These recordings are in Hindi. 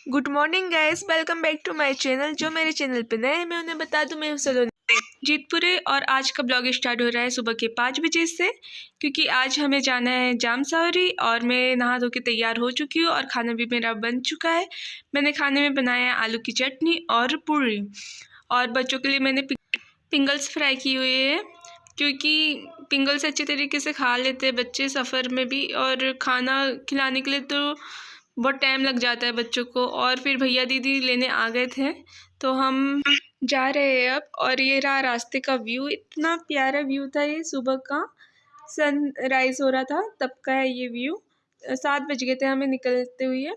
Good morning guys, welcome back to my channel. जो मेरे चैनल पे नए हैं मैं उन्हें बता दूं, मैं हूं सलोनी जीतपुरे और आज का ब्लॉग स्टार्ट हो रहा है सुबह के 5 बजे से, क्योंकि आज हमें जाना है जामसावरी। और मैं नहा धो के तैयार हो चुकी हूँ और खाना भी मेरा बन चुका है। मैंने खाने में बनाया आलू की चटनी और पूरी, और बच्चों के लिए मैंने पिंगल्स फ्राई की हुई है, क्योंकि पिंगल्स अच्छे तरीके से खा लेते हैं बच्चे सफ़र में भी, और खाना खिलाने के लिए तो बहुत टाइम लग जाता है बच्चों को। और फिर भैया दीदी लेने आ गए थे तो हम जा रहे हैं अब। और ये रहा रास्ते का व्यू, इतना प्यारा व्यू था। ये सुबह का सनराइज़ हो रहा था तब का है ये व्यू। 7 बज गए थे हमें निकलते हुए,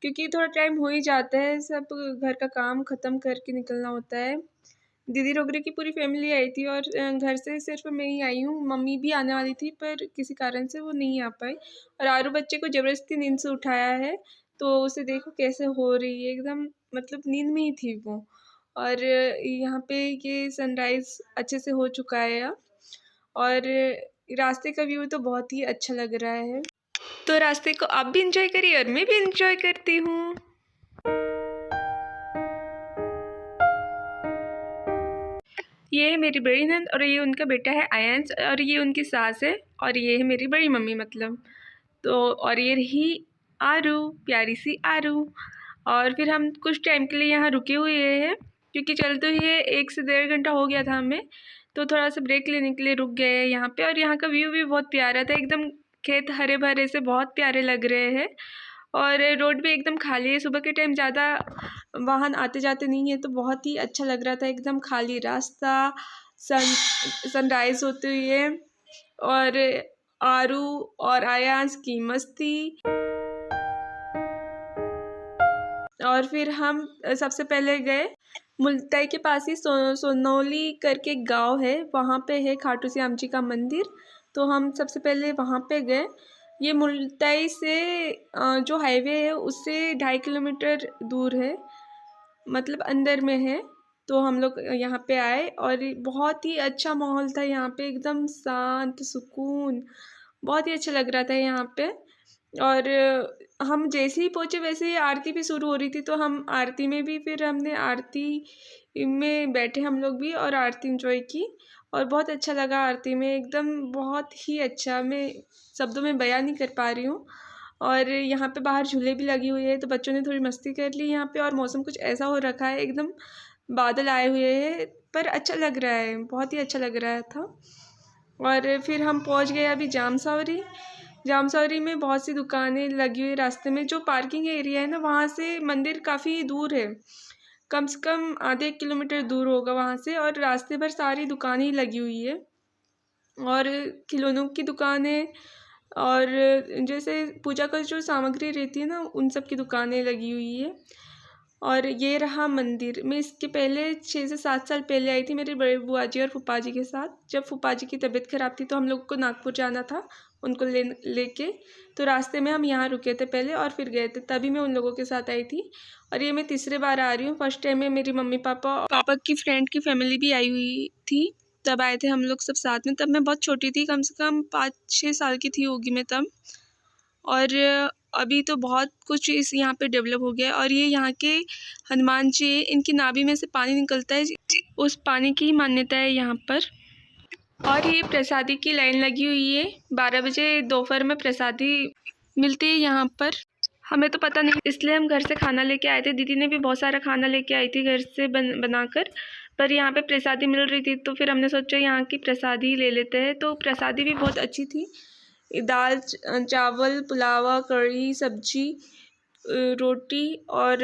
क्योंकि थोड़ा टाइम हो ही जाता है, सब घर का काम ख़त्म करके निकलना होता है। दीदी रोगरे की पूरी फैमिली आई थी और घर से सिर्फ मैं ही आई हूँ। मम्मी भी आने वाली थी पर किसी कारण से वो नहीं आ पाई। और आरू बच्चे को ज़बरदस्ती नींद से उठाया है, तो उसे देखो कैसे हो रही है, एकदम मतलब नींद में ही थी वो। और यहाँ पे ये सनराइज़ अच्छे से हो चुका है अब, और रास्ते का व्यू तो बहुत ही अच्छा लग रहा है। तो रास्ते को आप भी इंजॉय करिए और मैं भी इंजॉय करती हूँ। ये है मेरी बड़ी नंद और ये उनका बेटा है आयांश, और ये उनकी सास है, और ये है मेरी बड़ी मम्मी मतलब। तो और ये रही आरू, प्यारी सी आरू। और फिर हम कुछ टाइम के लिए यहाँ रुके हुए हैं, क्योंकि चलते हुए 1 से 1.5 घंटा हो गया था हमें, तो थोड़ा सा ब्रेक लेने के लिए रुक गए हैं यहाँ पे। और यहाँ का व्यू भी बहुत प्यारा था, एकदम खेत हरे भरे से बहुत प्यारे लग रहे हैं। और रोड भी एकदम खाली है, सुबह के टाइम ज़्यादा वाहन आते जाते नहीं है, तो बहुत ही अच्छा लग रहा था, एकदम खाली रास्ता, सनराइज़ होते हुए, और आरू और आयांश की मस्ती। और फिर हम सबसे पहले गए मुल्ताई के पास ही सोनौली करके एक गाँव है, वहाँ पे है खाटू श्याम जी का मंदिर। तो हम सबसे पहले वहाँ पे गए। ये मुल्ताई से जो हाईवे है उससे 2.5 किलोमीटर दूर है, मतलब अंदर में है। तो हम लोग यहाँ पे आए और बहुत ही अच्छा माहौल था यहाँ पे, एकदम शांत सुकून, बहुत ही अच्छा लग रहा था यहाँ पे। और हम जैसे ही पहुँचे वैसे ही आरती भी शुरू हो रही थी, तो हम आरती में भी, फिर हमने आरती में बैठे हम लोग भी और आरती एंजॉय की। और बहुत अच्छा लगा आरती में, एकदम बहुत ही अच्छा, मैं शब्दों में बयान नहीं कर पा रही हूँ। और यहाँ पे बाहर झूले भी लगी हुई है, तो बच्चों ने थोड़ी मस्ती कर ली यहाँ पे। और मौसम कुछ ऐसा हो रखा है, एकदम बादल आए हुए हैं, पर अच्छा लग रहा है, बहुत ही अच्छा लग रहा था। और फिर हम पहुँच गए अभी जामसावरी में बहुत सी दुकानें लगी हुई रास्ते में। जो पार्किंग एरिया है ना, वहाँ से मंदिर काफ़ी दूर है, कम से कम आधे 1 किलोमीटर दूर होगा वहाँ से। और रास्ते भर सारी दुकानें ही लगी हुई है, और खिलौनों की दुकानें, और जैसे पूजा का जो सामग्री रहती है ना, उन सब की दुकानें लगी हुई है। और ये रहा मंदिर। मैं इसके पहले 6 से 7 साल पहले आई थी मेरे बड़े बुआ जी और फूफा जी के साथ, जब फूफा जी की तबीयत ख़राब थी, तो हम लोग को नागपुर जाना था उनको लेके। तो रास्ते में हम यहाँ रुके थे पहले और फिर गए थे, तभी मैं उन लोगों के साथ आई थी। और ये मैं तीसरे बार आ रही हूँ। फर्स्ट टाइम में मेरी मम्मी पापा की फ्रेंड की फैमिली भी आई हुई थी, तब आए थे हम लोग सब साथ में। तब मैं बहुत छोटी थी, कम से कम 5-6 साल की थी होगी मैं तब। और अभी तो बहुत कुछ इस यहाँ पे डेवलप हो गया है। और ये यहाँ के हनुमान जी, इनकी नाभि में से पानी निकलता है, उस पानी की मान्यता है यहाँ पर। और ये प्रसादी की लाइन लगी हुई है, 12 बजे दोपहर में प्रसादी मिलती है यहाँ पर। हमें तो पता नहीं, इसलिए हम घर से खाना लेके आए थे। दीदी ने भी बहुत सारा खाना लेके आई थी घर से बनाकर, पर यहाँ पे प्रसादी मिल रही थी, तो फिर हमने सोचा यहाँ की प्रसादी ले लेते हैं। तो प्रसादी भी बहुत अच्छी थी, दाल चावल पुलावा कढ़ी सब्जी रोटी और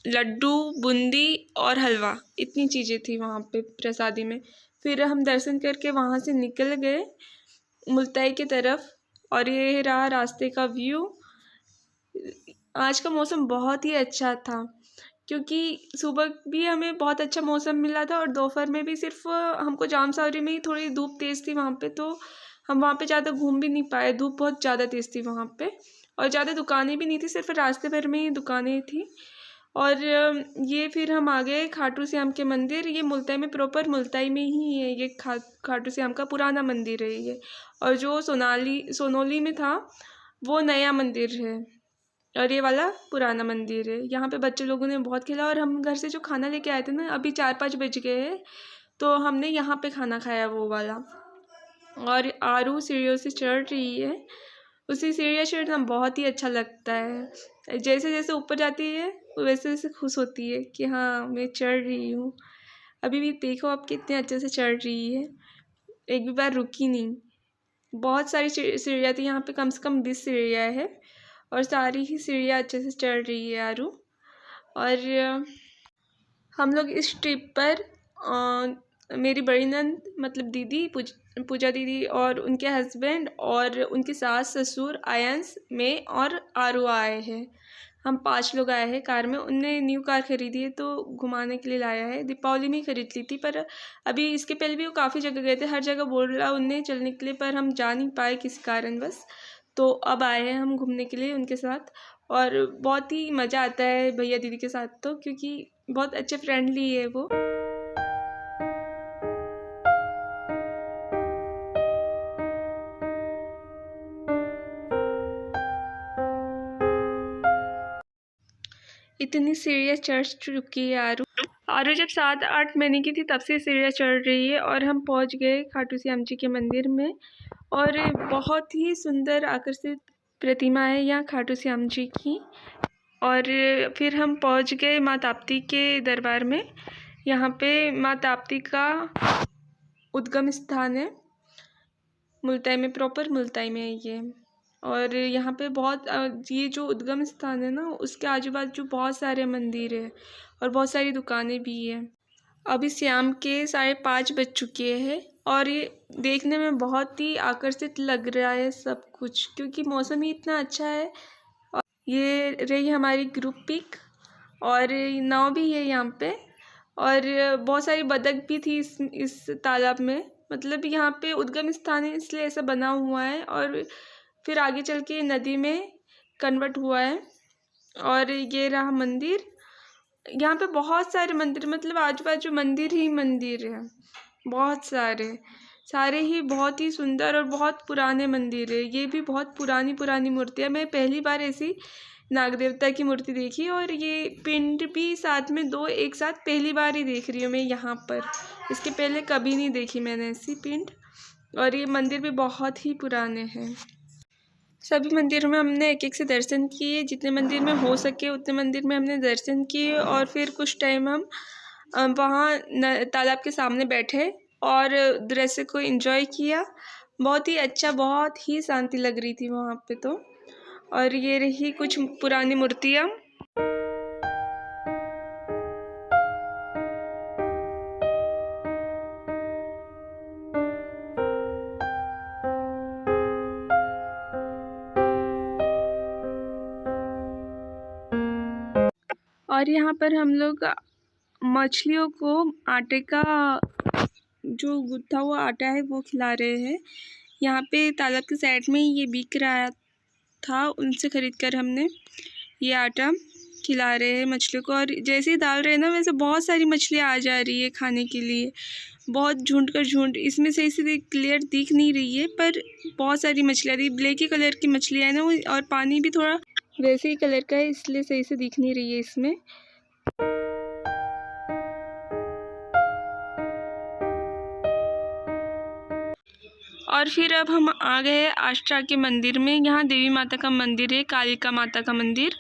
लड्डू बूंदी और हलवा, इतनी चीज़ें थी वहाँ पे प्रसादी में। फिर हम दर्शन करके वहाँ से निकल गए मुल्ताई की तरफ। और ये रहा रास्ते का व्यू। आज का मौसम बहुत ही अच्छा था, क्योंकि सुबह भी हमें बहुत अच्छा मौसम मिला था, और दोपहर में भी सिर्फ हमको जामसावरी में ही थोड़ी धूप तेज़ थी वहाँ पे, तो हम वहाँ पे ज़्यादा घूम भी नहीं पाए, धूप बहुत ज़्यादा तेज़ थी वहाँ पे। और ज़्यादा दुकानें भी नहीं थी, सिर्फ रास्ते भर में ही दुकानें थी। और ये फिर हम आ गए खाटू श्याम के मंदिर। ये मुल्ताई में, प्रॉपर मुल्ताई में ही है ये खाटू श्याम का पुराना मंदिर है ये। और जो सोनौली में था वो नया मंदिर है। और ये वाला पुराना मंदिर है। यहाँ पे बच्चे लोगों ने बहुत खेला और हम घर से जो खाना लेके आए थे ना, अभी 4-5 बज गए हैं, तो हमने यहाँ पे खाना खाया वो वाला। और आरू सीढ़ियों से चढ़ रही है, उसी सीढ़ियाँ चढ़ना बहुत ही अच्छा लगता है। जैसे जैसे ऊपर जाती है वैसे वैसे खुश होती है कि हाँ मैं चढ़ रही हूँ। अभी भी देखो आप कितने अच्छे से चढ़ रही है, एक भी बार रुकी नहीं। बहुत सारी सीढ़ियाँ थी यहाँ पे, कम से कम 20 सीढ़ियाँ है और सारी ही सीढ़ियाँ अच्छे से चढ़ रही है आरू। और हम लोग इस ट्रिप पर मेरी बड़ी नंद मतलब दीदी पूजा दीदी और उनके हस्बैंड और उनके सास ससुर आयंस में और आरू आए हैं। हम 5 लोग आए हैं कार में। उनने न्यू कार खरीदी है तो घुमाने के लिए लाया है। दीपावली में खरीद ली थी, पर अभी इसके पहले भी वो काफ़ी जगह गए थे, हर जगह बोला उनने चलने के लिए, पर हम जा नहीं पाए किसी कारणवश। तो अब आए हैं हम घूमने के लिए उनके साथ, और बहुत ही मज़ा आता है भैया दीदी के साथ तो, क्योंकि बहुत अच्छे फ्रेंडली है वो। इतनी सीढ़ियाँ चढ़ चुकी है आरू जब 7-8 महीने की थी तब से सीढ़ियाँ चढ़ रही है। और हम पहुँच गए खाटू श्याम जी के मंदिर में, और बहुत ही सुंदर आकर्षित प्रतिमा है यहाँ खाटू श्याम जी की। और फिर हम पहुँच गए माँ ताप्ती के दरबार में। यहाँ पे माँ ताप्ती का उद्गम स्थान है, मुल्ताई में, प्रॉपर मुल्ताई में है ये। और यहाँ पे बहुत ये जो उद्गम स्थान है ना, उसके आजू बाजू बहुत सारे मंदिर है और बहुत सारी दुकानें भी है। अभी शाम के 5:30 बज चुके हैं और ये देखने में बहुत ही आकर्षित लग रहा है सब कुछ, क्योंकि मौसम ही इतना अच्छा है। और ये रही हमारी ग्रुप पिक, और नाव भी है यहाँ पे, और बहुत सारी बतख भी थी इस तालाब में। मतलब यहाँ पे उद्गम स्थान है इसलिए ऐसा बना हुआ है, और फिर आगे चल के नदी में कन्वर्ट हुआ है। और ये रहा मंदिर। यहाँ पे बहुत सारे मंदिर, मतलब आजू बाजू मंदिर ही मंदिर है, बहुत सारे ही बहुत ही सुंदर और बहुत पुराने मंदिर है। ये भी बहुत पुरानी मूर्ति है। मैं पहली बार ऐसी नाग देवता की मूर्ति देखी, और ये पिंड भी साथ में 2 एक साथ पहली बार ही देख रही हूँ मैं यहाँ पर। इसके पहले कभी नहीं देखी मैंने ऐसी पिंड। और ये मंदिर भी बहुत ही पुराने हैं। सभी मंदिरों में हमने एक एक से दर्शन किए, जितने मंदिर में हो सके उतने मंदिर में हमने दर्शन किए। और फिर कुछ टाइम हम वहाँ तालाब के सामने बैठे और दृश्य को एंजॉय किया। बहुत ही अच्छा, बहुत ही शांति लग रही थी वहाँ पे तो। और ये रही कुछ पुरानी मूर्तियाँ। और यहाँ पर हम लोग मछलियों को आटे का जो गुथा हुआ आटा है वो खिला रहे हैं। यहाँ पे तालाब के साइड में ये बिक रहा था, उनसे खरीद कर हमने ये आटा खिला रहे हैं मछलियों को। और जैसे ही डाल रहे हैं ना, वैसे बहुत सारी मछलियाँ आ जा रही है खाने के लिए, बहुत झुंड। इसमें सही से क्लियर दिख नहीं रही है, पर बहुत सारी मछलियाँ रही। ब्लैक ही कलर की मछलियाँ है ना, और पानी भी थोड़ा वैसे ही कलर का है, इसलिए सही से दिख नहीं रही है इसमें। और फिर अब हम आ गए आष्टा के मंदिर में। यहाँ देवी माता का मंदिर है, कालिका माता का मंदिर।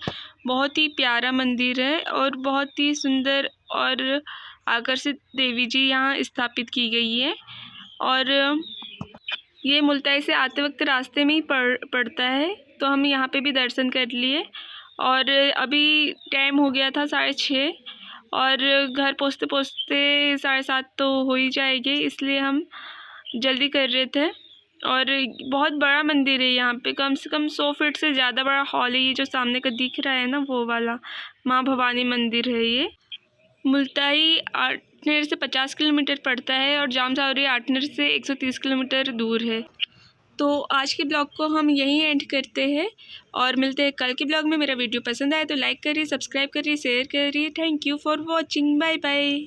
बहुत ही प्यारा मंदिर है और बहुत ही सुंदर और आकर्षित देवी जी यहाँ स्थापित की गई है। और ये मुल्ताई से आते वक्त रास्ते में ही पड़ता है, तो हम यहाँ पे भी दर्शन कर लिए। और अभी टाइम हो गया था 6:30, और घर पहुँचते 7:30 तो हो ही जाएगी, इसलिए हम जल्दी कर रहे थे। और बहुत बड़ा मंदिर है यहाँ पे, कम से कम 100 फीट से ज़्यादा बड़ा हॉल है। ये जो सामने का दिख रहा है ना, वो वाला माँ भवानी मंदिर है। ये मुल्ताई आठनेर से 50 किलोमीटर पड़ता है, और जामसावरी आठनेर से 130 किलोमीटर दूर है। तो आज के ब्लॉग को हम यहीं एंड करते हैं, और मिलते हैं कल के ब्लॉग में। मेरा वीडियो पसंद आए तो लाइक करिए, सब्सक्राइब करिए, शेयर करिए। Thank you for watching, bye bye.